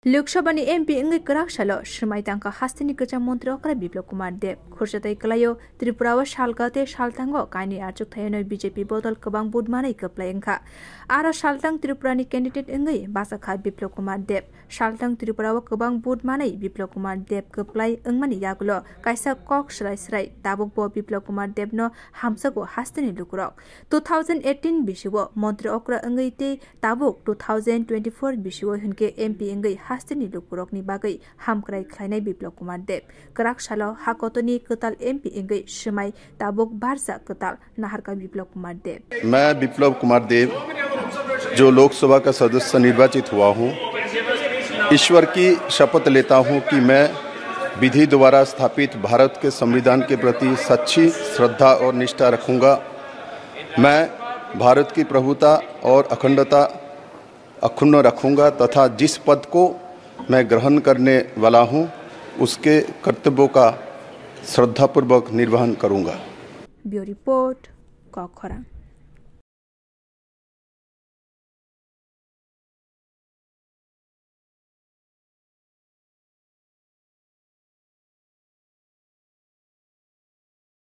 लोकसभानि MP इंगै कराकसालो श्रीमाइतांका हास्तिनि गजा मन्त्री अक्रा बिप्लब कुमार देव खुर्सतै कलायो त्रिपुराव सालगाते सालतांगो काइनि आचुक थायनो BJP बदल कबां बुधमानै कप्लायंखा आरो सालतां त्रिपुरानि कैंडिडेट इंगै बासाखा बिप्लब कुमार देव सालतां त्रिपुराव कबां बुधमानै बिप्लब कुमार देव कप्लाय अंगमानि यागुलो काइसा कक सराय दाबुक बो बिप्लब कुमार देवनो हामसगो हास्तिनि लुकुरक 2018 बिसुवो मन्त्री अक्रा इंगै ते दाबुक 2024 बिसुवो हुनके एमपी इंगै हास्तिनि लुकुरकनि बागै हामक्राय खायनाय बिप्लब कुमार देव कराकसालो हाकोतनि कताल एमपी इंगै श्रीमाय दाबुक बारसा कताल नाहरका बिप्लब कुमार देव। मैं बिप्लब कुमार देव जो लोकसभा का सदस्य निर्वाचित हुआ हूं, ईश्वर की शपथ लेता हूं कि मैं विधि द्वारा स्थापित भारत के संविधान के प्रति सच्ची श्रद्धा और निष्ठा रखूंगा। मैं भारत की प्रभुता और अखंडता अक्षुण्ण रखूंगा तथा जिस पद को मैं ग्रहण करने वाला हूं, उसके कर्तव्यों का श्रद्धापूर्वक निर्वहन करूंगा। Bureau report कखरा।